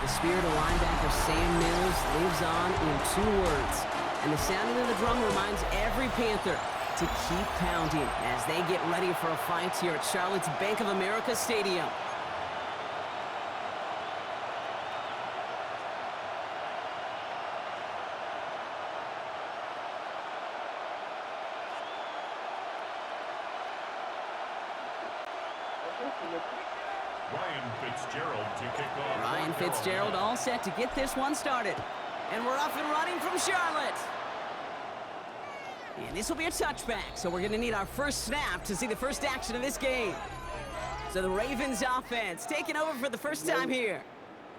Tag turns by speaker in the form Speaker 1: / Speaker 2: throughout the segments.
Speaker 1: The spirit of linebacker Sam Mills lives on in 2 words. And the sounding of the drum reminds every Panther to keep pounding as they get ready for a fight here at Charlotte's Bank of America Stadium. Ryan Fitzgerald all set to get this one started. And we're off and running from Charlotte. And this will be a touchback, so we're going to need our first snap to see the first action of this game. So the Ravens offense taking over for the first time here.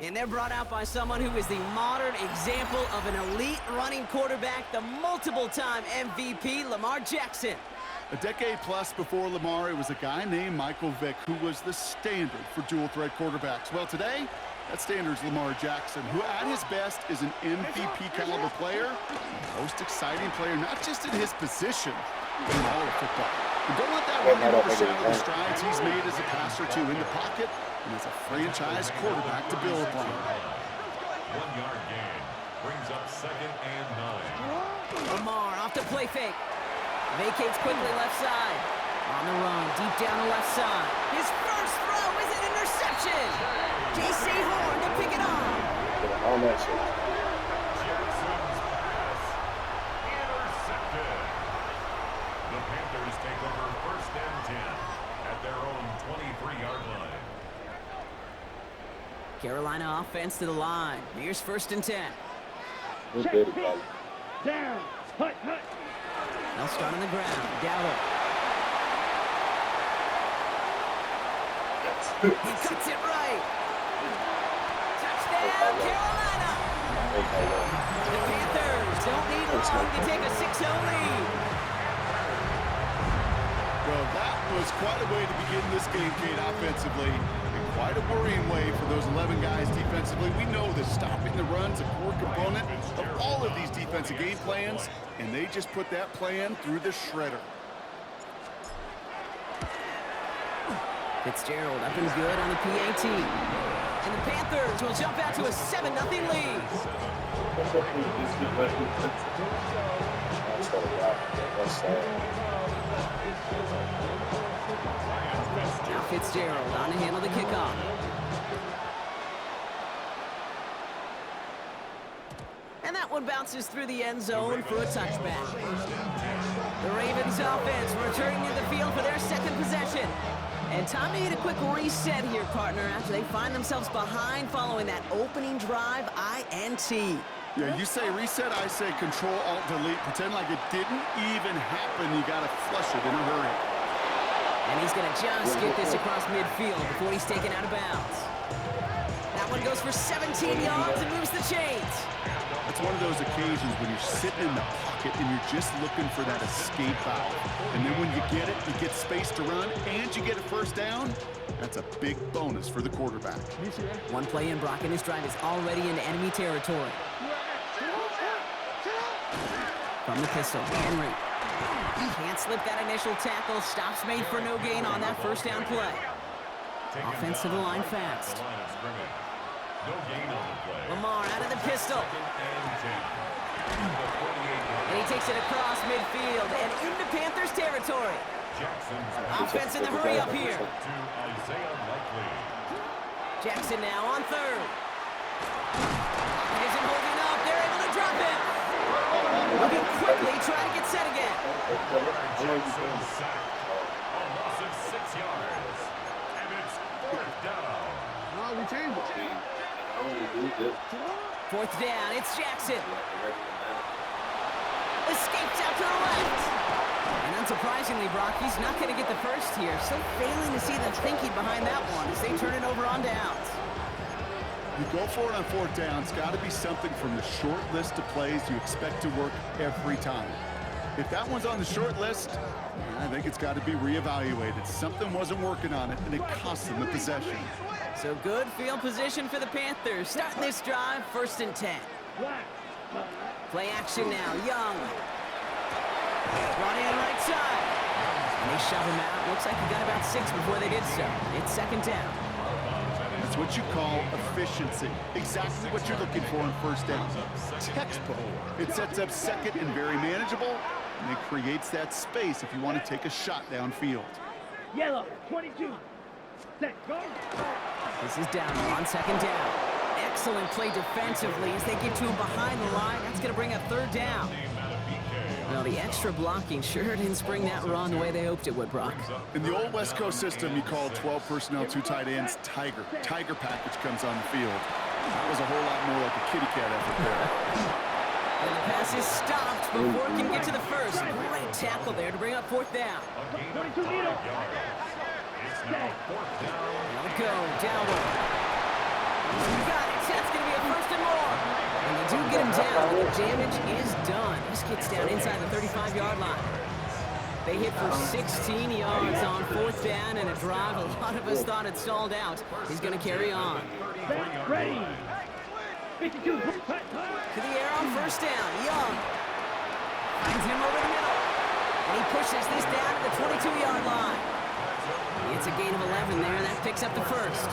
Speaker 1: And they're brought out by someone who is the modern example of an elite running quarterback, the multiple-time MVP, Lamar Jackson.
Speaker 2: A decade plus before Lamar, it was a guy named Michael Vick who was the standard for dual-threat quarterbacks. Well, today, that standard is Lamar Jackson, who at his best is an MVP-caliber player, the most exciting player, not just in his position, but in all of football. And don't let that run overshadow the strides he's made as a passer, too, in the pocket and as a franchise quarterback to build upon.
Speaker 3: 1-yard gain brings up 2nd and 9.
Speaker 1: Lamar off the play fake. Vacates quickly left side. On the run, deep down the left side. His first throw is an interception. J.C. Horn to pick it off.
Speaker 3: Jackson's pass intercepted. The Panthers take over 1st and 10 at their own 23-yard line.
Speaker 1: Carolina offense to the line. Here's 1st and 10.
Speaker 4: Down. Hut.
Speaker 1: They'll start on the ground. Gallup. He cuts it right. Touchdown, Carolina. The Panthers don't need long to take a 6-0 lead.
Speaker 2: Well, that was quite a way to begin this game, Kate, offensively. And quite a worrying way for those 11 guys defensively. We know that stopping the run's a core component of all of these defensive game plans, and they just put that plan through the shredder.
Speaker 1: Fitzgerald up and good on the PAT. And the Panthers will jump out to a 7-0 lead. Now Fitzgerald on to handle the kickoff. And that one bounces through the end zone for a touchback. The Ravens offense returning to the field for their second possession. And time to hit a quick reset here, partner, after they find themselves behind following that opening drive INT.
Speaker 2: Yeah, you say reset, I say Control-Alt-Delete. Pretend like it didn't even happen. You got to flush it in a hurry.
Speaker 1: And he's going to just get this across midfield before he's taken out of bounds. That one goes for 17 yards and moves the chains.
Speaker 2: It's one of those occasions when you're sitting in the pocket and you're just looking for that escape valve. And then when you get it, you get space to run, and you get a first down. That's a big bonus for the quarterback.
Speaker 1: One play in, Brock, and his drive is already into enemy territory. From the pistol, Henry. Can't slip that initial tackle. Stops made for no gain on that first down play. Offensive line fast.
Speaker 3: No gain on the play.
Speaker 1: Lamar out of the pistol. And he takes it across midfield and into Panthers territory. Offense in the hurry up here. Jackson now on 3rd. He isn't holding up. They're able to drop it. Moving quickly, trying to get set again.
Speaker 3: Jackson sacked. A loss of 6 yards. And it's 4th down.
Speaker 4: No, we changed it.
Speaker 1: 4th down, it's Jackson. Escapes out to the left. And unsurprisingly, Brock, he's not going to get the first here. Still failing to see the thinking behind that one as they turn it over on downs.
Speaker 2: You go for it on 4th down. It's got to be something from the short list of plays you expect to work every time. If that one's on the short list, I think it's got to be reevaluated. Something wasn't working on it, and it cost them the possession.
Speaker 1: So good field position for the Panthers. Starting this drive, 1st and 10. Play action now, Young. Brought in right side. And they shove him out. Looks like he got about 6 before they did so. It's 2nd down.
Speaker 2: It's what you call efficiency. Exactly what you're looking for in first down. Textbook. It sets up second and very manageable, and it creates that space if you want to take a shot downfield.
Speaker 4: Yellow, 22. Set, go.
Speaker 1: This is down on second down. Excellent play defensively as they get to him behind the line. That's going to bring up third down. Well, the extra blocking sure didn't spring that run the way they hoped it would, Brock.
Speaker 2: In the old West Coast system, you call 12 personnel, 2 tight ends, Tiger. Tiger package comes on the field. That was a whole lot more like a kitty cat effort there.
Speaker 1: And the pass is stopped before it can get to the first. Great tackle there to bring up fourth down.
Speaker 4: 22 meter.
Speaker 1: Now to go, Dowdle. He's got it. That's going to be a first and more. And they do get him down, but the damage is done. This gets down inside the 35-yard line. They hit for 16 yards on fourth down and a drive a lot of us thought it stalled out. He's going to carry on.
Speaker 4: Ready. 52.
Speaker 1: To the air on first down. Young finds him over the middle. And he pushes this down to the 22-yard line. It's a gain of 11 there, and that picks up the first.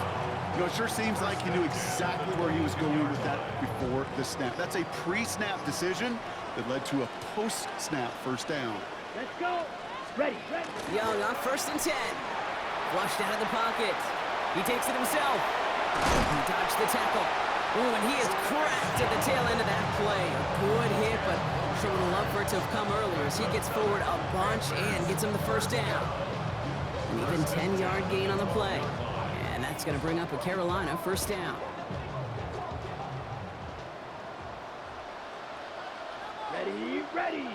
Speaker 2: You know, it sure seems like he knew exactly where he was going with that before the snap. That's a pre-snap decision that led to a post-snap first down.
Speaker 4: Let's go. Ready.
Speaker 1: Young on first and 10. Flushed out of the pocket. He takes it himself. He dodged the tackle. Oh, and he is cracked at the tail end of that play. A good hit, but sure would have loved for it to have come earlier as he gets forward a bunch and gets him the first down. An even 10-yard gain on the play. And that's going to bring up a Carolina first down.
Speaker 4: Ready.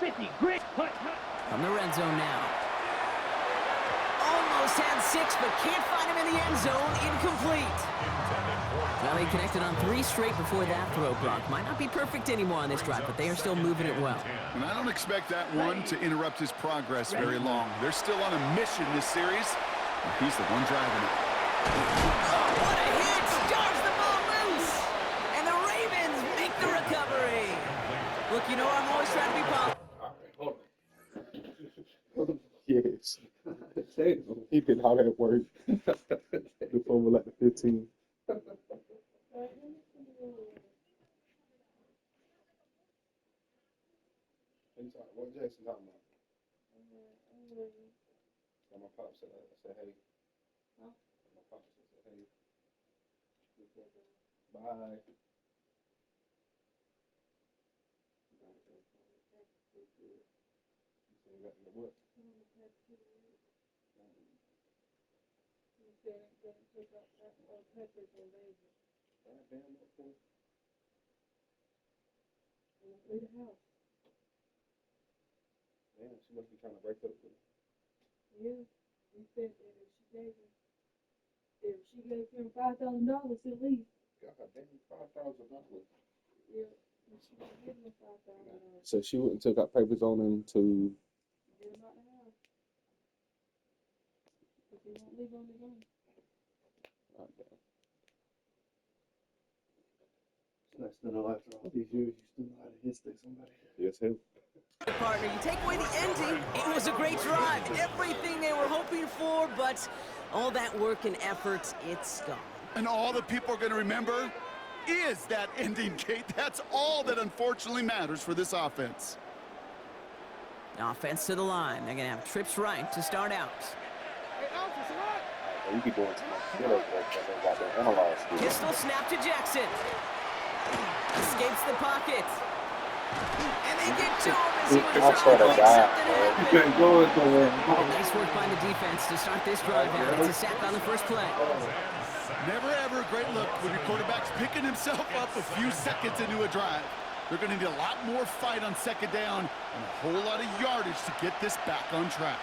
Speaker 4: 50. Great. Hut.
Speaker 1: From the red zone now. Almost had 6, but can't find him in the end zone. Incomplete. Well, he connected on 3 straight before that throw, Brock. Might not be perfect anymore on this drive, but they are still moving it well.
Speaker 2: And I don't expect that one to interrupt his progress very long. They're still on a mission this series. He's the one driving it.
Speaker 1: Oh, what a hit! Stars the ball loose! And the Ravens make the recovery. Look, you know I'm always trying to be positive.
Speaker 5: Yes. He been hard at work before we're like the 15. What Jackson talking about? My pop said, I said, hey. Huh? My pop said, hey. Bye. What? Yeah, she must be trying to break up with him.
Speaker 6: Yeah, he said that if she gave him $5,000 at least.
Speaker 5: God damn, $5,000.
Speaker 6: Yeah, if she gonna give him $5,000.
Speaker 5: So she went and took out papers on him to.
Speaker 6: Get him out the house. If he won't leave on his own.
Speaker 5: Oh, damn.
Speaker 7: It's nice to know after all these years you still know how to hit stick somebody.
Speaker 5: Yes, him.
Speaker 1: Partner, you take away the ending, it was a great drive. Everything they were hoping for, but all that work and effort, it's gone.
Speaker 2: And all that people are going to remember is that ending, Kate. That's all that unfortunately matters for this offense.
Speaker 1: Offense to the line. They're going to have trips right to start out.
Speaker 5: You be doing too much shit up there because they got their analyze skills.
Speaker 1: Pistol snap to Jackson. Escapes the pocket. And they get to him as he was trying to make something happen.
Speaker 7: Go ahead.
Speaker 1: Nice work by the defense to start this drive out. It's a sack on the first play.
Speaker 2: Never ever a great look when your quarterback's picking himself up a few seconds into a drive. They're going to need a lot more fight on second down and a whole lot of yardage to get this back on track.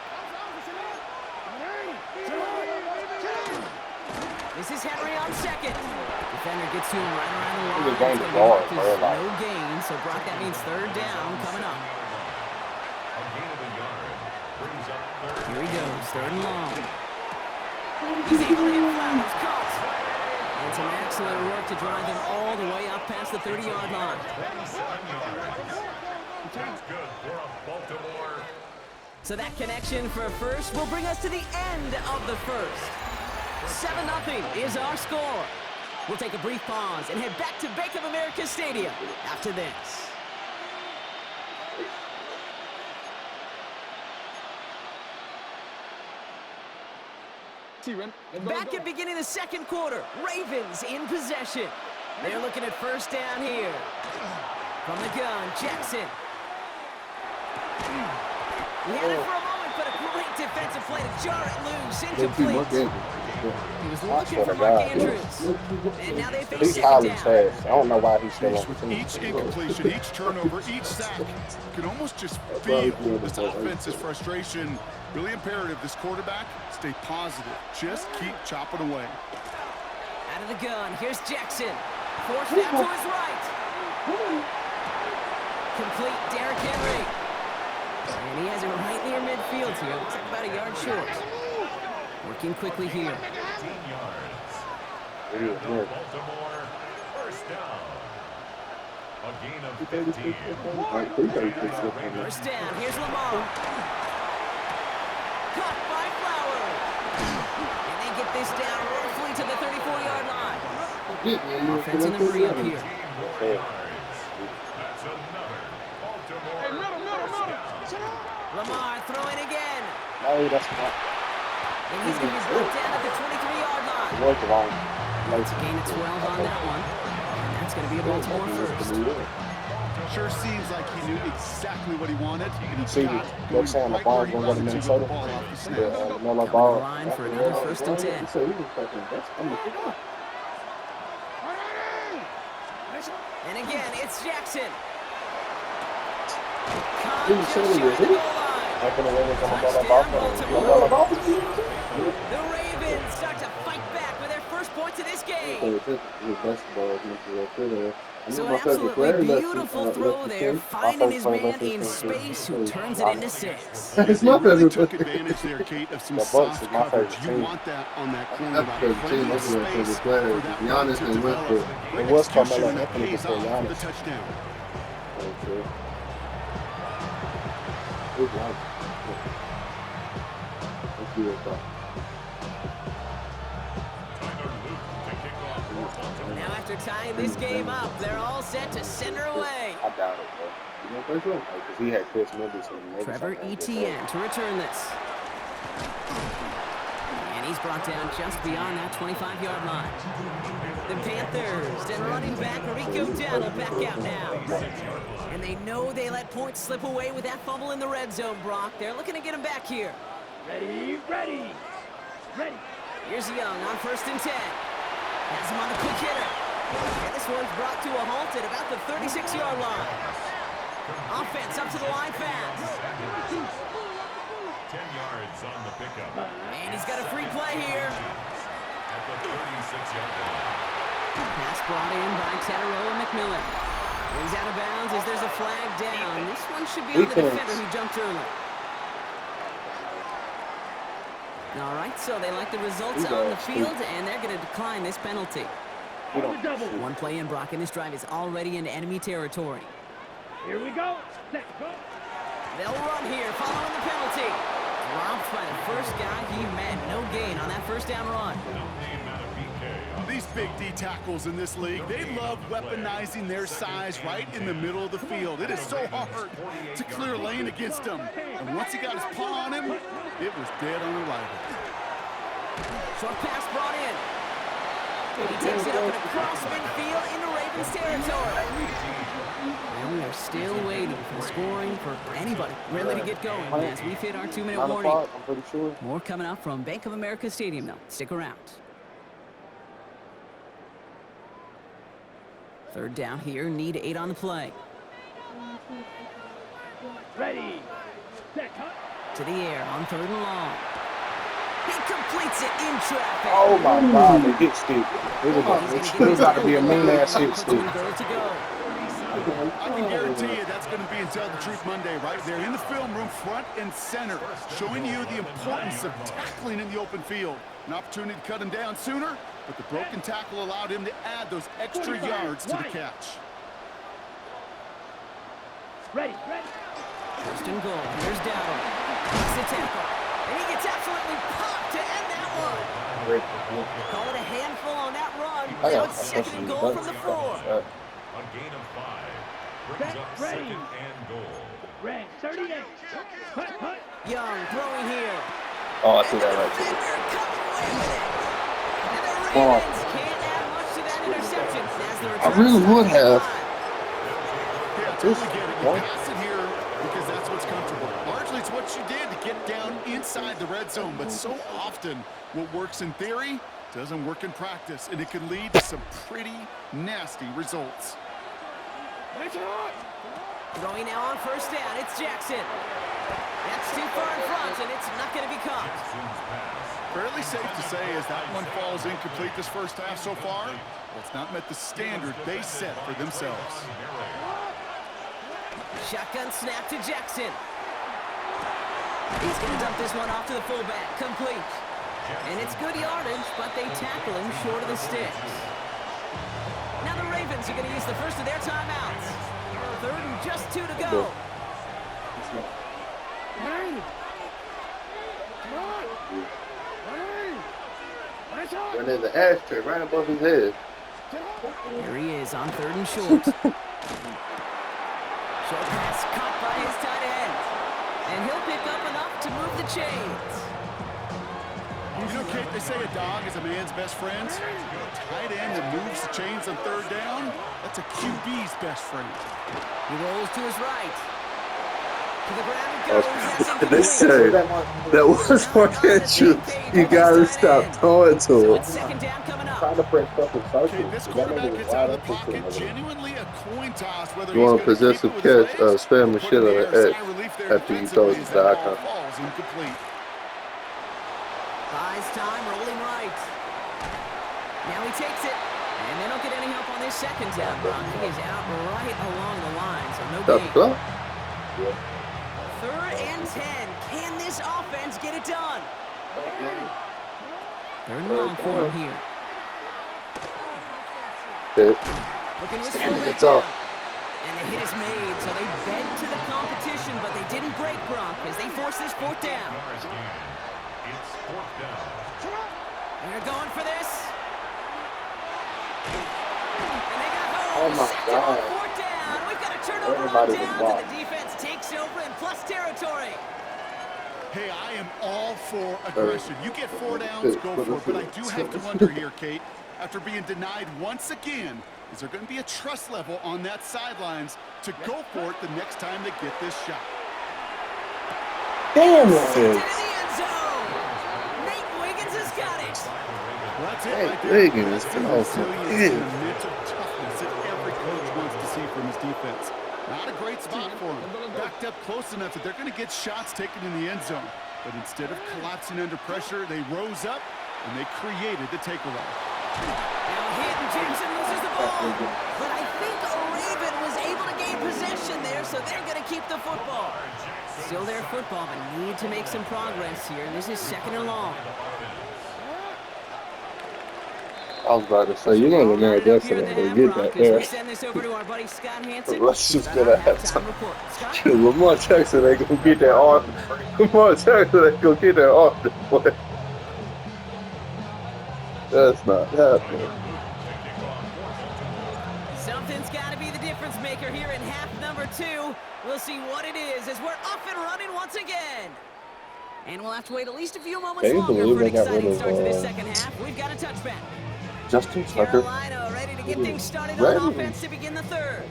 Speaker 1: This is Henry on second. Defender gets to him right around the line.
Speaker 5: He was
Speaker 1: It's
Speaker 5: going
Speaker 1: gonna
Speaker 5: to
Speaker 1: be
Speaker 5: guard,
Speaker 1: marked as
Speaker 5: bro, like-
Speaker 1: no gain, so Brock, that means third down coming up.
Speaker 3: A gain of a yard brings up third.
Speaker 1: Here he goes, third and long. He's able to hit Flowers, caught. And some excellent work to drive them all the way up past the 30-yard line.
Speaker 3: 27 yards. That's good for a Baltimore.
Speaker 1: So that connection for a first will bring us to the end of the first. 7-0 is our score. We'll take a brief pause and head back to Bank of America Stadium after this. Back at beginning the second quarter, Ravens in possession. They're looking at first down here. From the gun, Jackson. He had it for a moment, but a great defensive play to jar it loose, incomplete. He was looking for Mark Andrews. And now they face
Speaker 5: He's
Speaker 1: second
Speaker 5: highly
Speaker 1: down.
Speaker 5: fast. I don't know why he's still on the
Speaker 2: With
Speaker 5: team.
Speaker 2: each incompletion, each turnover, each sack, you can almost just feel this offense's frustration. Really imperative this quarterback stay positive. Just keep chopping away.
Speaker 1: Out of the gun, here's Jackson. Forced out to his right. Complete Derrick Henry. And he has it right near midfield here. Looks like about a yard short. Working quickly here.
Speaker 3: 15 yards. Baltimore, first down. A gain of 15.
Speaker 1: First down, here's Lamar. Caught by Flowers. And they get this down roughly to the 34-yard line. Offense in the hurry up here.
Speaker 3: That's another Baltimore first down.
Speaker 1: Lamar throwing again.
Speaker 5: No, that's not.
Speaker 1: And he's going to be brought down at the 23-yard line.
Speaker 5: What's wrong?
Speaker 1: It's a gain of 12 on that one. And that's going to be a Baltimore first.
Speaker 2: Sure seems like he knew exactly what he wanted. And he
Speaker 5: See,
Speaker 2: got
Speaker 5: they're saying the ball's going to go to Minnesota.
Speaker 2: ball off the snap.
Speaker 5: No,
Speaker 1: Coming to the line for another first and 10. And again, it's Jackson. Just shy of the goal line. The Ravens start to fight back with their first points of this game. So an absolutely beautiful throw there, finding his man in space who turns it into 6.
Speaker 5: It's
Speaker 2: They
Speaker 5: my
Speaker 2: really
Speaker 5: favorite.
Speaker 2: took advantage there, Kate, of some
Speaker 5: The Bucks
Speaker 2: soft
Speaker 5: is my
Speaker 2: coverage.
Speaker 5: favorite
Speaker 2: You
Speaker 5: team.
Speaker 2: want that on that corner.
Speaker 7: That's the team. That's my favorite player. Giannis and Westbrook.
Speaker 2: Great
Speaker 5: It was
Speaker 2: execution,
Speaker 5: Carmelo
Speaker 2: and it
Speaker 5: Anthony
Speaker 2: pays
Speaker 5: before
Speaker 2: off for the
Speaker 5: Giannis.
Speaker 2: touchdown.
Speaker 1: Now after tying this game up, they're all set to send her away.
Speaker 5: I doubt it, bro. You know, because he had Chris Mendelssohn. Maybe
Speaker 1: Trevor
Speaker 5: something like
Speaker 1: Etienne to return this. And he's brought down just beyond that 25-yard line. The Panthers and running back Rico Dowdle back out now. And they know they let points slip away with that fumble in the red zone, Brock. They're looking to get him back here.
Speaker 4: Ready, ready, ready.
Speaker 1: Here's Young on first and 10. Has him on the quick hitter. And this one's brought to a halt at about the 36-yard line. Offense up to the line fast.
Speaker 3: 10 yards on the pickup.
Speaker 1: And he's got a free play here.
Speaker 3: At the 36-yard line.
Speaker 1: Pass brought in by Tataroa McMillan. He's out of bounds as there's a flag down. This one should be on the defender who jumped early. All right, so they like the results on the field, and they're going to decline this penalty. One play in, Brock, and this drive is already into enemy territory.
Speaker 4: Here we go. Let's go.
Speaker 1: They'll run here following the penalty. Dropped by the first guy he met. No gain on that first down run.
Speaker 2: These big D tackles in this league, they love weaponizing their size right in the middle of the field. It is so hard to clear lane against them. And once he got his paw on him, it was dead on arrival.
Speaker 1: Short pass brought in. And he takes it up and across midfield into Ravens territory. And we are still waiting for the scoring for anybody really to get going as we hit our 2-minute warning.
Speaker 5: I'm pretty sure.
Speaker 1: More coming up from Bank of America Stadium, though. Stick around. Third down here, need 8 on the play.
Speaker 4: Ready, set, cut.
Speaker 1: To the air on 3rd and long. He completes it in traffic.
Speaker 5: Oh my God, they hit stick. It's got to be a mean-ass hit stick.
Speaker 1: 2 goals to go.
Speaker 2: I can guarantee you that's going to be in Tell the Truth Monday right there in the film room, front and center, showing you the importance of tackling in the open field. An opportunity to cut him down sooner, but the broken tackle allowed him to add those extra yards to the catch.
Speaker 4: Ready, ready.
Speaker 1: First and goal. Here's Dowdle. Makes the tackle. And he gets absolutely popped to end that one. Call it a handful on that run.
Speaker 5: I
Speaker 1: Now
Speaker 5: got
Speaker 1: it's second and goal from the 4.
Speaker 3: A gain of 5 brings up
Speaker 4: Ready.
Speaker 3: second and goal.
Speaker 4: Red 38. Hut, hut.
Speaker 1: Young throwing here.
Speaker 5: Oh, I see
Speaker 1: And the
Speaker 5: that right
Speaker 1: defender comes away with it. And the
Speaker 5: Oh.
Speaker 1: Ravens can't add much to that interception as the
Speaker 5: I
Speaker 1: return
Speaker 5: really
Speaker 1: stops
Speaker 5: would
Speaker 1: at the
Speaker 5: have.
Speaker 1: 5.
Speaker 2: Yeah, totally get it. You pass it here because that's what's comfortable. Largely, it's what you did to get down inside the red zone. But so often, what works in theory doesn't work in practice, and it can lead to some pretty nasty results.
Speaker 1: Throwing now on first down. It's Jackson. That's too far in front, and it's not going to be caught.
Speaker 3: Jackson's pass.
Speaker 2: Fairly safe to say as that one falls incomplete this first half so far, well, it's not met the standard they set for themselves.
Speaker 1: Shotgun snap to Jackson. He's going to dump this one off to the fullback. Complete. And it's good yardage, but they tackle him short of the sticks. Now the Ravens are going to use the first of their timeouts. Third and just 2 to go.
Speaker 5: And there's an ashtray right above his head.
Speaker 1: Here he is on 3rd and short. Short pass caught by his tight end. And he'll pick up enough to move the chains.
Speaker 2: You know, Kate, they say a dog is a man's best friend. A tight end that moves the chains on 3rd down, that's a QB's best friend.
Speaker 1: He rolls to his right. To the ground it goes. That's
Speaker 5: They
Speaker 1: incomplete.
Speaker 5: say that was fucking you. You gotta stop throwing
Speaker 1: So
Speaker 5: to
Speaker 1: it's
Speaker 5: him.
Speaker 1: second down coming up.
Speaker 5: Trying to press fucking
Speaker 2: Okay, this quarterback gets out of the pocket, genuinely a coin toss. Whether
Speaker 5: You want a
Speaker 2: he's gonna keep
Speaker 5: possessive
Speaker 2: it with his
Speaker 5: catch,
Speaker 2: legs
Speaker 5: spam
Speaker 2: or
Speaker 5: the
Speaker 2: put
Speaker 5: shit
Speaker 2: it in
Speaker 5: on
Speaker 2: the
Speaker 5: the
Speaker 2: air,
Speaker 5: edge
Speaker 2: sigh relief there
Speaker 5: after you throw
Speaker 2: defensively
Speaker 5: it
Speaker 2: as
Speaker 5: to
Speaker 2: that
Speaker 5: the
Speaker 2: ball
Speaker 5: icon.
Speaker 2: falls incomplete.
Speaker 1: Buys time, rolling right. Now he takes it. And they don't get any help on this second down. Brock. He is out right along the line, so no
Speaker 5: That's
Speaker 1: gain.
Speaker 5: good.
Speaker 1: 3rd and 10. Can this offense get it done? 3rd and long for him here. Looking to slow
Speaker 5: It's
Speaker 1: down.
Speaker 5: off.
Speaker 1: And the hit is made, so they bed to the competition, but they didn't break Brock as they force this 4th down.
Speaker 3: It's 4th down.
Speaker 1: They're going for this. And they got home.
Speaker 5: Oh my
Speaker 1: Second on
Speaker 5: God.
Speaker 1: 4th down. We've got a turnover
Speaker 5: Everybody
Speaker 1: on
Speaker 5: was
Speaker 1: downs,
Speaker 5: blocked.
Speaker 1: and the defense takes over in plus territory.
Speaker 2: Hey, I am all for aggression. You get 4 downs, go for it. But I do have to wonder here, Kate, after being denied once again, is there going to be a trust level on that sidelines to go for it the next time they get this shot?
Speaker 5: Damn
Speaker 1: Sent it in
Speaker 5: it.
Speaker 1: the end zone. Nate Wiggins has got it.
Speaker 2: Well, that's it
Speaker 5: Hey,
Speaker 2: right there.
Speaker 5: Wiggins,
Speaker 2: That's the
Speaker 5: come on,
Speaker 2: resilience
Speaker 5: man.
Speaker 2: and the mental toughness that every coach wants to see from his defense. Not a great spot for him. Backed up close enough that they're going to get shots taken in the end zone. But instead of collapsing under pressure, they rose up and they created the takeaway.
Speaker 1: Now hit and Jackson loses the ball. But I think Raven was able to gain possession there, so they're going to keep the football. Still their football, but need to make some progress here. And this is 2nd and long.
Speaker 5: I was about to say, you know, Lamar Jackson ain't gonna get that
Speaker 1: We
Speaker 5: there.
Speaker 1: send this over to our buddy Scott Hansen.
Speaker 5: Let's just
Speaker 1: About
Speaker 5: get
Speaker 1: our
Speaker 5: a
Speaker 1: halftime report. Scott?
Speaker 5: Lamar Jackson ain't gonna get that off. Lamar Jackson ain't gonna get that off the play. That's not happening.
Speaker 1: Something's got to be the difference maker here in half number 2. We'll see what it is as we're up and running once again. And we'll have to wait at least a few moments
Speaker 5: Can you
Speaker 1: longer
Speaker 5: believe
Speaker 1: for an
Speaker 5: they got rid
Speaker 1: exciting
Speaker 5: of,
Speaker 1: start to this second half. We've got a touchback.
Speaker 5: Justin Tucker.
Speaker 1: Carolina ready to get things started
Speaker 5: Crazy.
Speaker 1: on offense to begin the 3rd.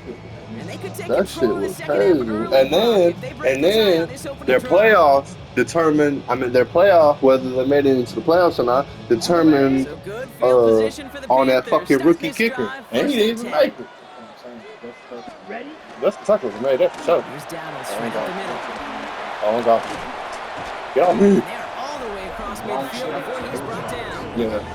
Speaker 1: And they could take
Speaker 5: That shit
Speaker 1: control in the
Speaker 5: was
Speaker 1: second half
Speaker 5: crazy.
Speaker 1: early,
Speaker 5: And
Speaker 1: Brock,
Speaker 5: then,
Speaker 1: if they break this eye on this opening
Speaker 5: their
Speaker 1: drive.
Speaker 5: playoffs determine. I mean, their playoff, whether they made it into the playoffs or not, determine
Speaker 1: So good field position for the
Speaker 5: on that
Speaker 1: Panthers.
Speaker 5: fucking
Speaker 1: Start
Speaker 5: rookie
Speaker 1: this
Speaker 5: kicker.
Speaker 1: drive,
Speaker 5: And he
Speaker 1: 1st
Speaker 5: didn't even
Speaker 1: and
Speaker 5: make
Speaker 1: 10.
Speaker 5: it.
Speaker 4: Ready?
Speaker 5: Justin Tucker was made that for sure.
Speaker 1: Here's Dowdle straight up the middle.
Speaker 5: Oh, God. Get off me.
Speaker 1: And they're all the way across midfield before he's brought down.
Speaker 5: Yeah.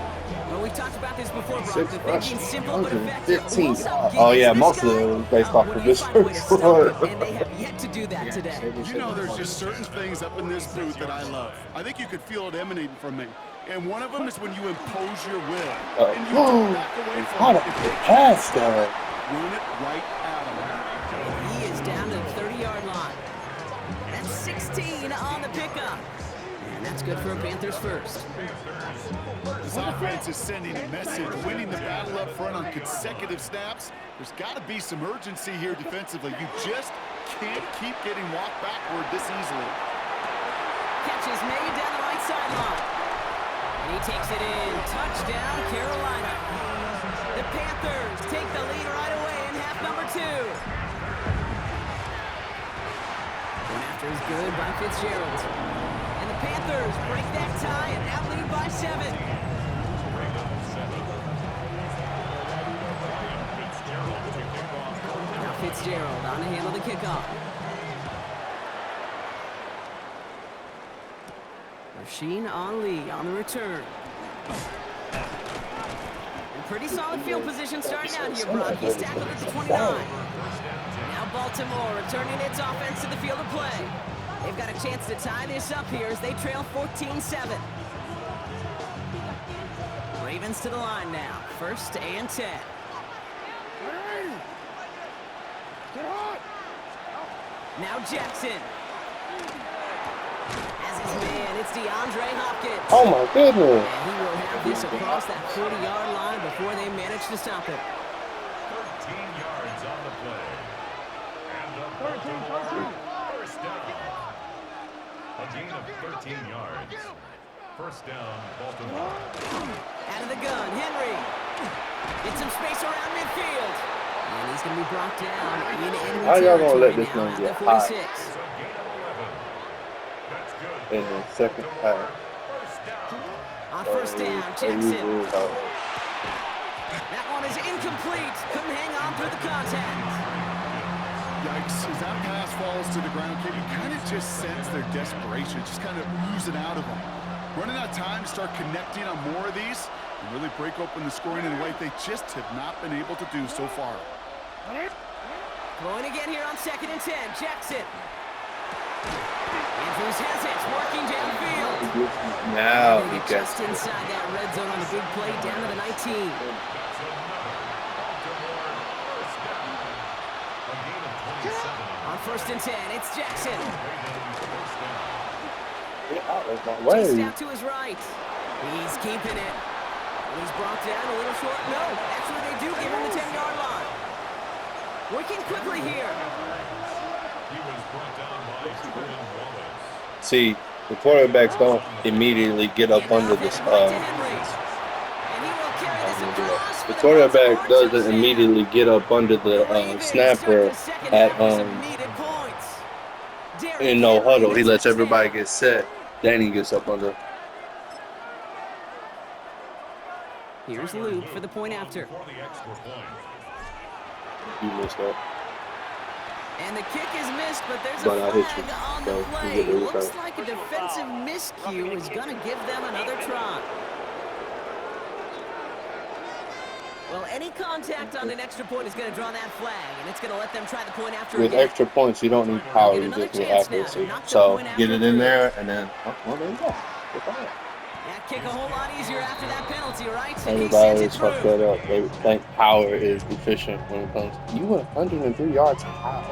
Speaker 1: Well, we've talked about this before, Brock.
Speaker 5: 6
Speaker 1: The thinking simple but effective.
Speaker 5: 15.
Speaker 1: What's up,
Speaker 5: Oh,
Speaker 1: Gibbs?
Speaker 5: yeah,
Speaker 1: This
Speaker 5: most of
Speaker 1: guy?
Speaker 5: it was based off
Speaker 1: When
Speaker 5: of
Speaker 1: you
Speaker 5: this
Speaker 1: find a way to stump
Speaker 5: one.
Speaker 1: him, and they have yet to do that today.
Speaker 2: You know, there's just certain things up in this booth that I love. I think you could feel it emanating from me. And one of them is when you impose your will. And you don't back away from it. If they
Speaker 5: Pass that.
Speaker 2: run it right at them.
Speaker 1: He is down to the 30-yard line. That's 16 on the pickup. And that's good for a Panthers first.
Speaker 2: This offense is sending a message, winning the battle up front on consecutive snaps. There's got to be some urgency here defensively. You just can't keep getting walked backward this easily.
Speaker 1: Catch is made down the right sideline. And he takes it in. Touchdown, Carolina. The Panthers take the lead right away in half number 2. Going after is good by Fitzgerald. And the Panthers break that tie and now lead by 7. Now Fitzgerald on to handle the kickoff. Rasheen Ali on the return. And pretty solid field position starting out here, Brock. He's tackled at the 29. Now Baltimore returning its offense to the field of play. They've got a chance to tie this up here as they trail 14-7. Ravens to the line now. 1st and 10. Now Jackson. As his man, it's DeAndre Hopkins.
Speaker 5: Oh my goodness.
Speaker 1: And he will have this across that 40-yard line before they manage to stop it.
Speaker 3: 13 yards on the play. And a first down. A gain of 13 yards. First down, Baltimore.
Speaker 1: Out of the gun, Henry. Get some space around midfield. And he's going to be brought down in enemy
Speaker 5: How y'all gonna let
Speaker 1: territory
Speaker 5: this
Speaker 1: now
Speaker 5: man
Speaker 1: at
Speaker 5: get
Speaker 1: the
Speaker 5: high?
Speaker 1: 46.
Speaker 3: It's a gain of 11. That's good.
Speaker 5: In the second half.
Speaker 3: First down.
Speaker 1: On first down, Jackson. That one is incomplete. Couldn't hang on through the contact.
Speaker 2: Yikes, as that pass falls to the ground, can you kind of just sense their desperation, just kind of oozing out of them. Running out of time to start connecting on more of these and really break open the scoring in a way they just have not been able to do so far.
Speaker 1: Throwing again here on 2nd and 10, Jackson. Andrews has it, working downfield.
Speaker 5: Now
Speaker 1: They
Speaker 5: he
Speaker 1: get
Speaker 5: gets
Speaker 1: just inside that red zone on the big play down to the 19. On 1st and 10, it's Jackson.
Speaker 5: Get out of my
Speaker 1: Chased
Speaker 5: way.
Speaker 1: out to his right. He's keeping it. And he's brought down a little short. No, actually they do give him the 10-yard line. Working quickly here.
Speaker 3: He was brought down by Jordan Wallace.
Speaker 5: See, the quarterbacks don't immediately get up under this. The quarterback doesn't immediately get up under the snapper at in no huddle. He lets everybody get set. Then he gets up under.
Speaker 1: Here's Luke for the point after.
Speaker 3: For the extra point.
Speaker 5: You missed that.
Speaker 1: And the kick is missed, but there's
Speaker 5: But
Speaker 1: a
Speaker 5: I hit you.
Speaker 1: flag on
Speaker 5: So
Speaker 1: the
Speaker 5: you
Speaker 1: play.
Speaker 5: get really
Speaker 1: Looks
Speaker 5: fast.
Speaker 1: like a defensive miscue is going to give them another try. Well, any contact on an extra point is going to draw that flag, and it's going to let them try the point after
Speaker 5: With
Speaker 1: again.
Speaker 5: extra points, you don't need power, you just need accuracy. So get it in there, and then well, there you go. Goodbye.
Speaker 1: That kick a whole lot easier after that penalty, right? And he
Speaker 5: Everybody
Speaker 1: sends it
Speaker 5: always fuck
Speaker 1: through.
Speaker 5: that up. They think power is deficient when it comes. You went 103 yards how?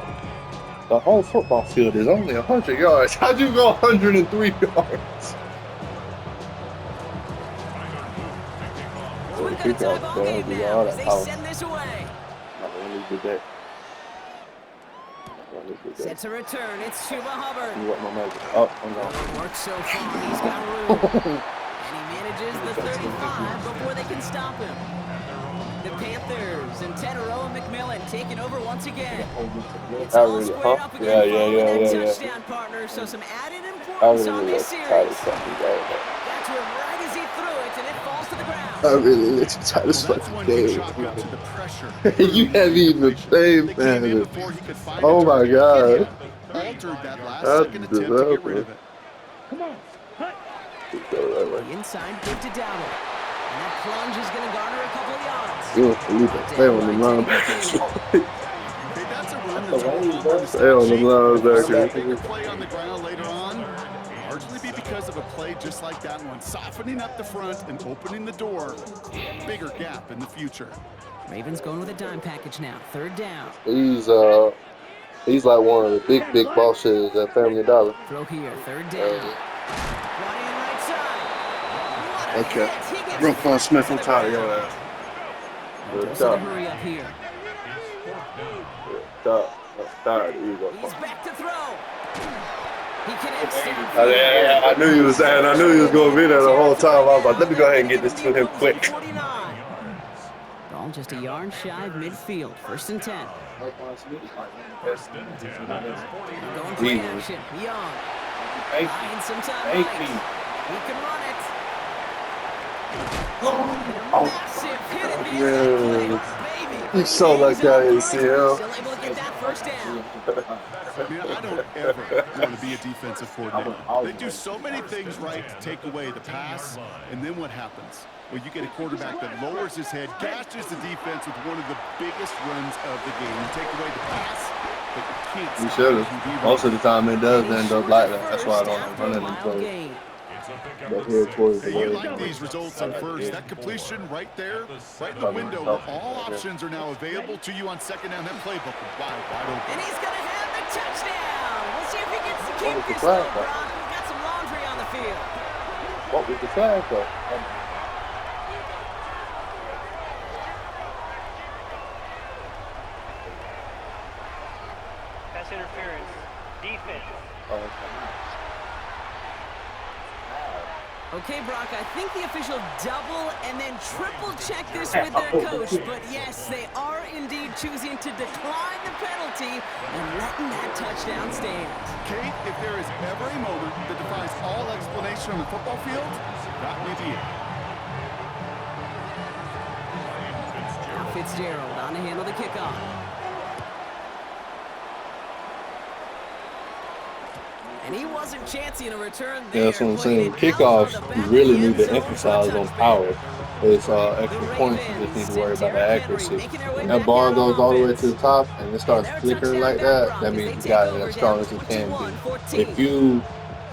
Speaker 5: The whole football field is only 100 yards. How'd you go 103 yards?
Speaker 1: We've got a tie ball game now as they send this away. Set to return. It's Chuba Hubbard.
Speaker 5: You want my magic? Oh, I'm
Speaker 1: Well,
Speaker 5: gone.
Speaker 1: it works so far. He's got room. And he manages the 35 before they can stop him. The Panthers and Tedero and McMillan taking over once again. It's all squared up again following that touchdown, partner. So some added importance on this series. Got to him right as he threw it, and it falls to the ground.
Speaker 5: I really let you try to
Speaker 2: That's
Speaker 5: fucking
Speaker 2: when he
Speaker 5: game.
Speaker 2: chalked up to the pressure.
Speaker 5: You haven't even played,
Speaker 2: They came in
Speaker 5: man.
Speaker 2: before he could find
Speaker 5: Oh
Speaker 2: a
Speaker 5: my
Speaker 2: target.
Speaker 5: God.
Speaker 2: Altered that last
Speaker 5: That's
Speaker 2: second attempt to get rid of it.
Speaker 4: Come on. Hut.
Speaker 1: The inside give to Dowdle. And that plunge is going to garner a couple of yards.
Speaker 5: You can play on the line.
Speaker 2: Hey, that's a run that's all over the
Speaker 5: Stay on the line,
Speaker 2: stat
Speaker 5: back
Speaker 2: sheet.
Speaker 5: here.
Speaker 2: Bigger play on the ground later on. Largely be because of a play just like that one, softening up the front and opening the door. A bigger gap in the future.
Speaker 1: Ravens going with a dime package now. 3rd down.
Speaker 5: He's like one of the big bosses at Family Dollar.
Speaker 1: Throw here. 3rd down. Brought in right
Speaker 5: Okay. Roquan Smith, I'm tired of your ass.
Speaker 1: There's a hurry up here.
Speaker 5: Tired of you,
Speaker 1: He's back to throw. He connects
Speaker 5: I knew you was saying. I knew you was going to be there the whole time. I was like, let me go ahead and get this to him quick.
Speaker 1: Ball just a yard shy of midfield. 1st and 10. Going play action. Young. Buying some time. He can run it. Massive hit advantage play.
Speaker 5: You saw that guy in CL.
Speaker 1: Still able to get that 1st down.
Speaker 2: I don't ever want to be a defensive coordinator. They do so many things right to take away the pass, and then what happens? Well, you get a quarterback that lowers his head, gashes the defense with one of the biggest runs of the game. You take away the pass, but you can't.
Speaker 5: You should have. Most of the time it does end up like that. That's why I don't like running them plays. But here towards the
Speaker 2: you like these results on first. That completion right there, right in the window, where all options are now available to you on 2nd down. That playbook is wide open.
Speaker 1: And he's going to have the touchdown. We'll see if he gets to keep this though, Brock. We've got some laundry on the field.
Speaker 5: What was the flag though?
Speaker 8: Pass interference. Defense.
Speaker 1: Okay, Brock, I think the official double and then triple check this with their coach. But yes, they are indeed choosing to decline the penalty and letting that touchdown stand.
Speaker 2: Kate, if there is ever a moment that defies all explanation on the football field, that may be it.
Speaker 1: Now Fitzgerald on to handle the kickoff. And he wasn't chancing a return there.
Speaker 5: Yeah, that's what I'm saying. Kickoffs, you really need to emphasize on power. It's extra points, you just need to worry about the accuracy. When that ball goes all the way to the top and it starts flickering like that, that means you got it as strong as it can be. If you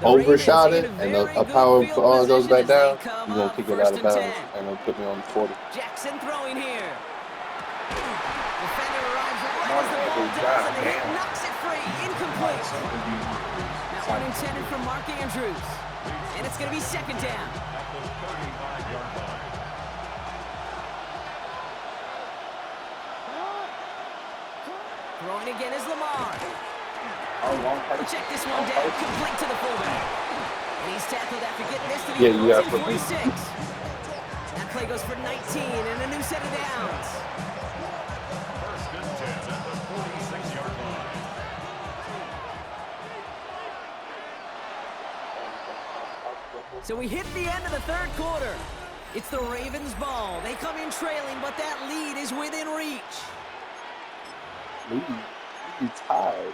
Speaker 5: overshot it and a power ball goes back down, you're going to kick it out of bounds and it'll put me on the 40.
Speaker 1: Jackson throwing here. Defender arrives right as the ball does, and the hit knocks it free. Incomplete. One intended for Mark Andrews. And it's going to be 2nd down. Throwing again is Lamar. Check this one down. Complete to the fullback. And he's tackled after getting this to the 46. That play goes for 19 and a new set of downs.
Speaker 3: 1st and 10 at the 46-yard line.
Speaker 1: So we hit the end of the 3rd quarter. It's the Ravens' ball. They come in trailing, but that lead is within reach.
Speaker 5: He's tired.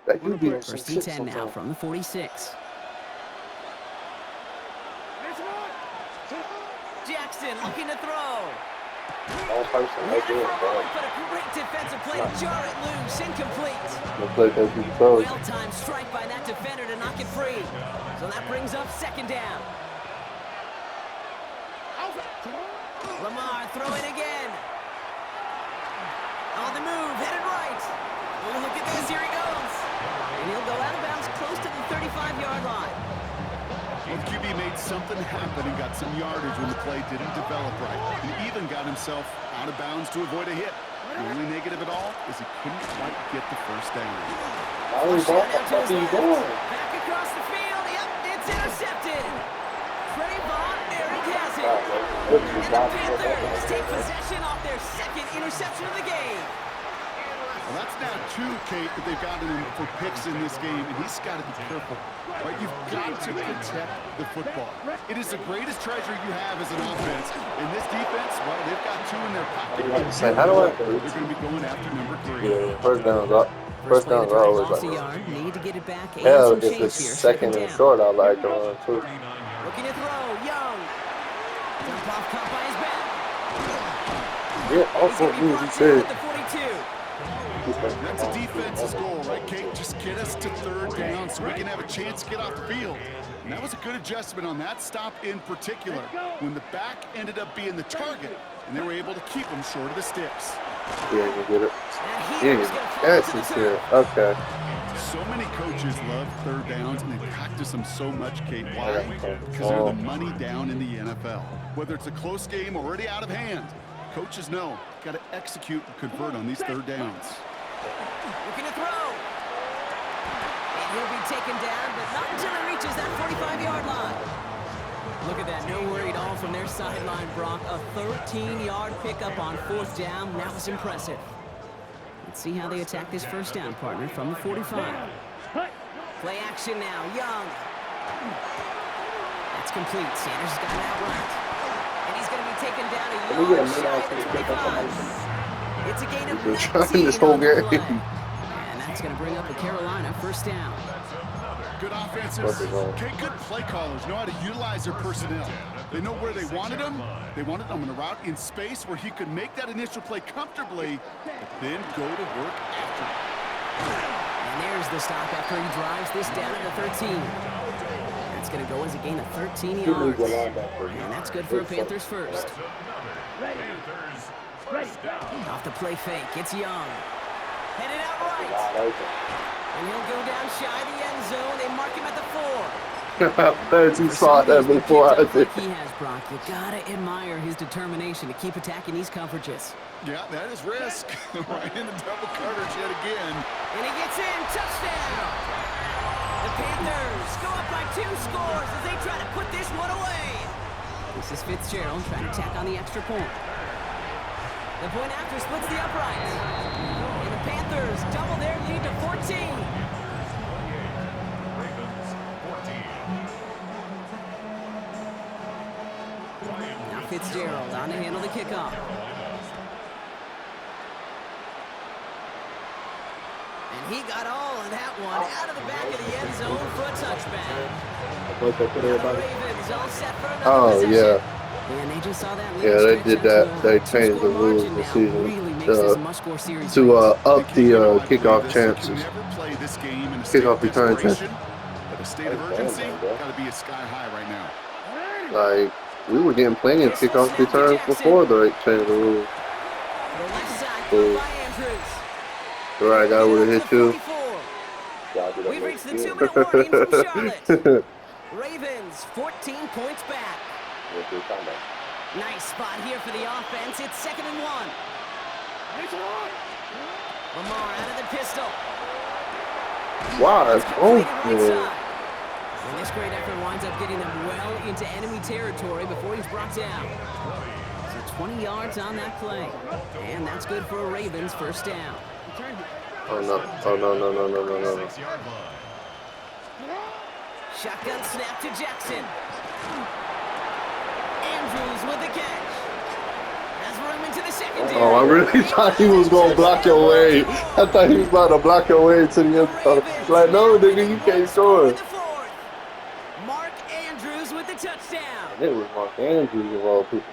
Speaker 5: That could be
Speaker 1: 1st and 10 now from the 46. Jackson looking to throw.
Speaker 5: All person, they do it, bro.
Speaker 1: But a great defensive play to jar it loose. Incomplete. Well-timed strike by that defender to knock it free. So that brings up 2nd down. Lamar throwing again. On the move, headed right. Oh, look at this, here he goes. And he'll go out of bounds close to the 35-yard line.
Speaker 2: Well, the QB made something happen and got some yardage when the play didn't develop right. He even got himself out of bounds to avoid a hit. The only negative at all is he couldn't quite get the 1st down.
Speaker 5: What are you doing?
Speaker 1: Back across the field. Yep, it's intercepted. Trayvon Merrick has it. And the Panthers take possession off their 2nd interception of the game.
Speaker 2: Well, that's now 2, Kate, that they've gotten him for picks in this game, and he's got to be careful. Right? You've got to protect the football. It is the greatest treasure you have as an offense. And this defense, well, they've got 2 in their pocket.
Speaker 5: How do I?
Speaker 2: They're going to be going after number 3.
Speaker 5: Yeah, 1st down up. 1st down is always like
Speaker 1: yard. Need to get it back.
Speaker 5: hell, if it's 2nd and short, I like to run too.
Speaker 1: Looking to throw, Young. Dump off caught by his back.
Speaker 5: Yeah, also he said.
Speaker 2: That's a defense's goal, right, Kate? Just get us to 3rd down so we can have a chance to get off the field. And that was a good adjustment on that stop in particular, when the back ended up being the target, and they were able to keep him short of the sticks.
Speaker 5: Yeah, you get it. Yeah, that's it. Okay.
Speaker 2: So many coaches love third downs, and they practice them so much, Kate. Why? Because they're the money down in the NFL. Whether it's a close game already out of hand, coaches know got to execute and convert on these third downs.
Speaker 1: Looking to throw. And he'll be taken down, but not until he reaches that 45-yard line. Look at that, no worry at all from their sideline, Brock. A 13-yard pickup on fourth down. That was impressive. Let's see how they attack this first down, partner, from the 45. Play action now, Young. That's complete. Sanders has got it out right. And he's going to be taken down a yard shy of the 25. It's a gain of 19
Speaker 5: this whole
Speaker 1: on the play.
Speaker 5: game.
Speaker 1: And that's going to bring up a Carolina first down.
Speaker 2: Good offenses. Okay, good play callers know how to utilize their personnel. They know where they wanted him. They wanted him in a route in space where he could make that initial play comfortably, but then go to work after it.
Speaker 1: And there's the stop after he drives this down at the 13. That's going to go as a gain of 13 yards. And that's good for a Panthers first. Off the play fake, it's Young. Headed out right. And he'll go down shy of the end zone. They mark him at the 4.
Speaker 5: You saw that before I did.
Speaker 1: He has, Brock. You gotta admire his determination to keep attacking these coverages.
Speaker 2: Yeah, that is risk. Right into double coverage yet again.
Speaker 1: And he gets in. Touchdown! The Panthers go up by 2 scores as they try to put this one away. This is Fitzgerald trying to tack on the extra point. The point after splits the uprights. And the Panthers double their lead to 14. Now Fitzgerald on to handle the kickoff. And he got all of that one out of the back of the end zone for a touchback. The Ravens all set for another possession.
Speaker 5: Yeah.
Speaker 1: And they just saw that.
Speaker 5: Yeah, they did that. They changed the rules this season to up the kickoff chances. Kickoff return chances.
Speaker 2: But a state of urgency got to be a sky high right now.
Speaker 5: Like, we were getting plenty of kickoff returns before they changed the rules. The right guy would have hit you.
Speaker 1: We've reached the 2-minute warning from Charlotte. Ravens 14 points back. Nice spot here for the offense. It's 2nd and 1. Lamar out of the pistol.
Speaker 5: Wow, that's open.
Speaker 1: And this great effort winds up getting them well into enemy territory before he's brought down. So 20 yards on that play. And that's good for a Ravens first down.
Speaker 5: Oh no, oh no.
Speaker 1: Shotgun snap to Jackson. Andrews with the catch. Has room into the secondary.
Speaker 5: Oh, I really thought he was going to block your way. I thought he was about to block your way to the end. Like, no, nigga, you can't score.
Speaker 1: Mark Andrews with the touchdown.
Speaker 5: It was Mark Andrews of all people.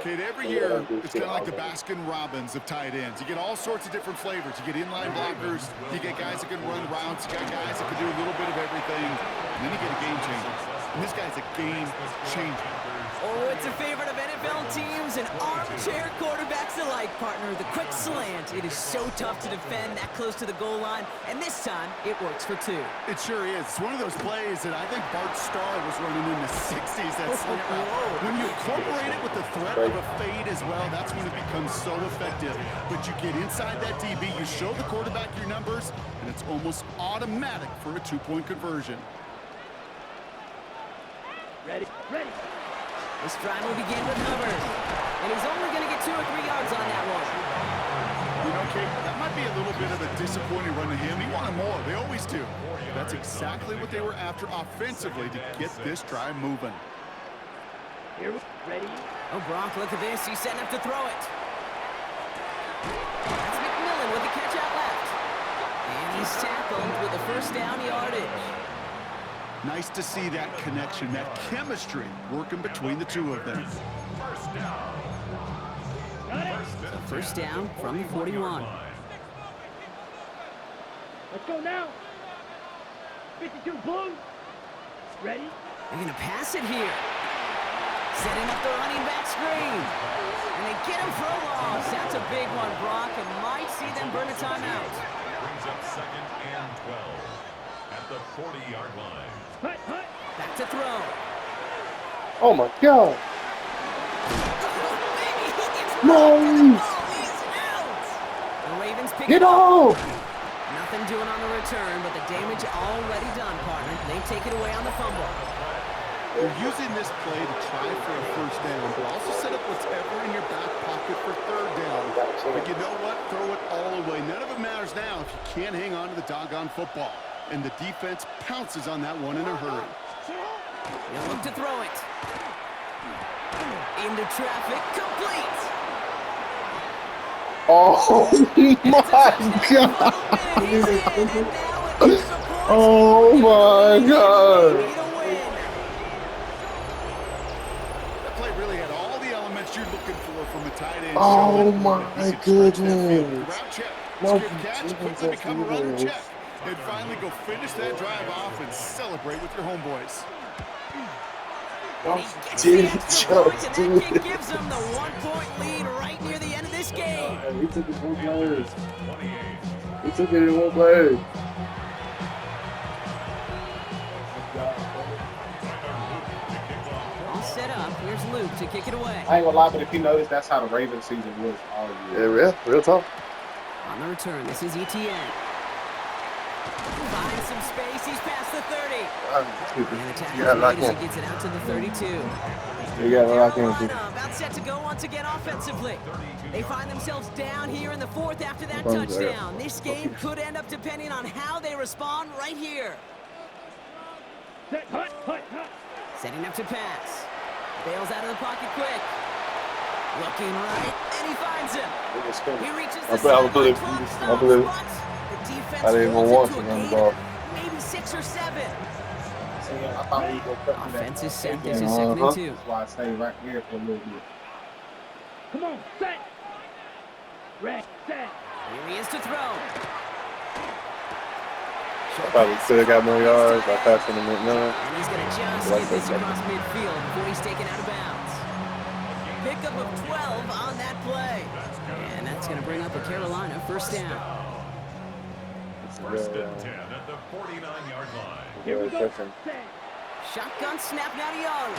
Speaker 2: Kate, every year, it's kind of like the Baskin-Robbins of tight ends. You get all sorts of different flavors. You get inline blockers. You get guys that can run routes. You got guys that can do a little bit of everything. And then you get a game changer. And this guy's a game changer.
Speaker 1: Oh, it's a favorite of NFL teams and armchair quarterbacks alike, partner. The quick slant. It is so tough to defend that close to the goal line. And this time, it works for 2.
Speaker 2: It sure is. It's one of those plays that I think Bart Starr was running in the 60s. That slant route. When you incorporate it with the threat of a fade as well, that's when it becomes so effective. But you get inside that DB, you show the quarterback your numbers, and it's almost automatic for a 2-point conversion.
Speaker 8: Ready.
Speaker 1: This drive will begin with Hubbard. And he's only going to get 2 or 3 yards on that one.
Speaker 2: You know, Kate, that might be a little bit of a disappointing run to him. He wanted more. They always do. That's exactly what they were after offensively to get this drive moving.
Speaker 8: Here, ready.
Speaker 1: Oh, Brock, look at this. He's setting up to throw it. That's McMillan with the catch out left. And he's tackled with the first down yardage.
Speaker 2: Nice to see that connection, that chemistry working between the two of them.
Speaker 1: First down from the 41.
Speaker 8: Let's go now. 52 Blue. Ready?
Speaker 1: They're going to pass it here. Setting up the running back screen. And they get him for a loss. That's a big one, Brock, and might see them burn a timeout.
Speaker 3: brings up 2nd and 12 at the 40-yard line.
Speaker 8: Hut, hut.
Speaker 1: Back to throw.
Speaker 5: Oh my God.
Speaker 1: Nice.
Speaker 5: Nice.
Speaker 1: The Ravens pick
Speaker 5: Get
Speaker 1: it up.
Speaker 5: off.
Speaker 1: Nothing doing on the return, but the damage already done, partner. They take it away on the fumble.
Speaker 2: You're using this play to try for a first down, but also set up whatever in your back pocket for third down. But you know what? Throw it all away. None of it matters now if you can't hang on to the doggone football. And the defense pounces on that one in a hurry.
Speaker 1: They'll look to throw it. Into traffic, complete.
Speaker 5: Oh my God. Oh my God.
Speaker 2: That play really had all the elements you're looking for from a tight end.
Speaker 5: Oh my goodness.
Speaker 2: Route check,
Speaker 5: No,
Speaker 2: skip catch,
Speaker 5: you
Speaker 2: quickly
Speaker 5: just
Speaker 2: become a
Speaker 5: do
Speaker 2: runner
Speaker 5: this.
Speaker 2: check. And finally go finish that drive off and celebrate with your homeboys.
Speaker 1: And he gets the extra point, and that kick gives them the 1-point lead right near the end of this game.
Speaker 5: He took it one play.
Speaker 3: 28.
Speaker 5: He took it in one play.
Speaker 1: All set up. Here's Luke to kick it away.
Speaker 5: I ain't gonna lie, but if you notice, that's how the Ravens season was all year. Yeah, real talk.
Speaker 1: On the return, this is ETN. Finds some space. He's past the 30. And the tackle's made as he gets it out to the 32.
Speaker 5: You got lock in.
Speaker 1: Carolina about set to go once again offensively. They find themselves down here in the fourth after that touchdown. This game could end up depending on how they respond right here.
Speaker 8: Set, hut, hut, hut.
Speaker 1: Setting up to pass. Bails out of the pocket quick. Looking right, and he finds him. He reaches the sideline clock, stops, but the defense
Speaker 5: I didn't even
Speaker 1: holds
Speaker 5: want
Speaker 1: it to a
Speaker 5: to run the
Speaker 1: gain
Speaker 5: ball.
Speaker 1: of maybe 6 or 7. Offense is set. This is
Speaker 5: Uh-huh.
Speaker 1: 2nd and 2.
Speaker 5: That's why I stay right here for a little bit.
Speaker 8: Come on, set. Red, set.
Speaker 1: Here he is to throw.
Speaker 5: I probably could have got more yards by passing him at none.
Speaker 1: And he's going to just get this across midfield before he's taken out of bounds. Pickup of 12 on that play. And that's going to bring up a Carolina first down.
Speaker 3: First and 10 at the 49-yard line.
Speaker 8: Here we go. Set.
Speaker 1: Shotgun snap now to Young.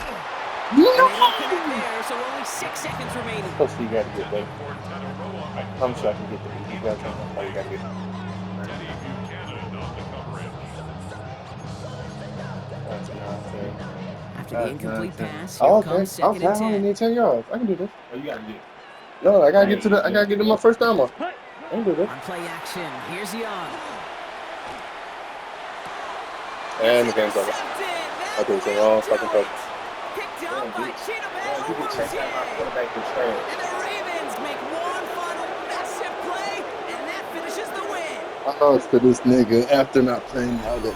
Speaker 5: No!
Speaker 1: And they don't connect there, so only 6 seconds remaining.
Speaker 5: Plus, you got to get better.
Speaker 3: For 10 in a row on the
Speaker 5: I'm sure I can get the easy guys. Oh, you got to get
Speaker 3: Teddy Buchanan on the coverage.
Speaker 5: That's nonsense.
Speaker 1: After the incomplete pass, here
Speaker 5: Oh, okay.
Speaker 1: comes 2nd
Speaker 5: Okay, I
Speaker 1: and
Speaker 5: only
Speaker 1: 10.
Speaker 5: need 10 yards. I can do this. Oh, you got to get it. No, I got to get to my first down mark. I can do this.
Speaker 1: On play action, here's Young.
Speaker 5: And the game's over. I think it's all fucking coach.
Speaker 1: Picked up by Cheetah
Speaker 5: Yeah, you can check out my quarterback is trash.
Speaker 1: And the Ravens make one final massive play, and that finishes the win.
Speaker 5: I lost to this nigga after not playing the other.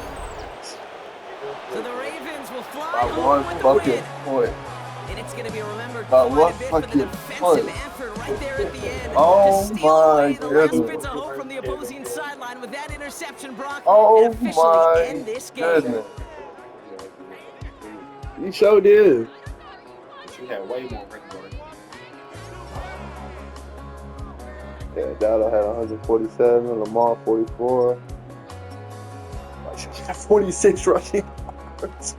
Speaker 1: So the Ravens will fly
Speaker 5: By
Speaker 1: home
Speaker 5: one
Speaker 1: with the
Speaker 5: fucking
Speaker 1: win.
Speaker 5: point.
Speaker 1: And it's going to be remembered
Speaker 5: By
Speaker 1: quite
Speaker 5: one
Speaker 1: a bit for the
Speaker 5: fucking
Speaker 1: defensive
Speaker 5: point.
Speaker 1: effort right there at the end.
Speaker 5: Oh
Speaker 1: to steal away
Speaker 5: my
Speaker 1: the last
Speaker 5: goodness.
Speaker 1: bits of hope from the opposing sideline with that interception, Brock,
Speaker 5: Oh
Speaker 1: and officially
Speaker 5: my
Speaker 1: end this game.
Speaker 5: goodness. You sure did. She had way more record. Yeah, Dowdle had 147, Lamar 44. She had 46 rushing yards.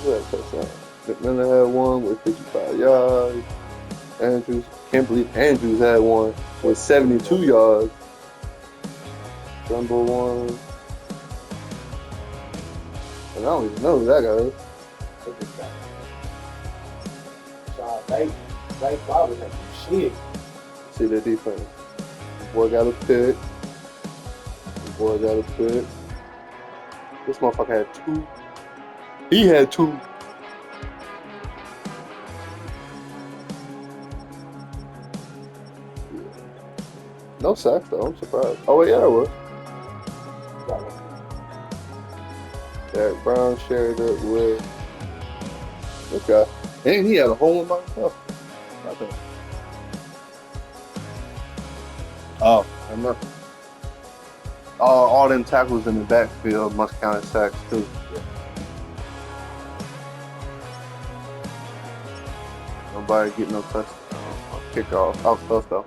Speaker 5: Who had a touchdown? McMillan had one with 55 yards. Can't believe Andrews had one with 72 yards. Trumbull one. And I don't even know who that guy is. Look at that. They probably had some shit. See their defense. The boy got a pick. This motherfucker had 2. He had 2. No sacks though, I'm surprised. Oh wait, yeah, there was. Derek Brown shared it with this guy. And he had a hole in by himself. Right there. Oh, I remember. All them tackles in the backfield must count as sacks too. Nobody getting no touchdown. Kickoff. That was close though.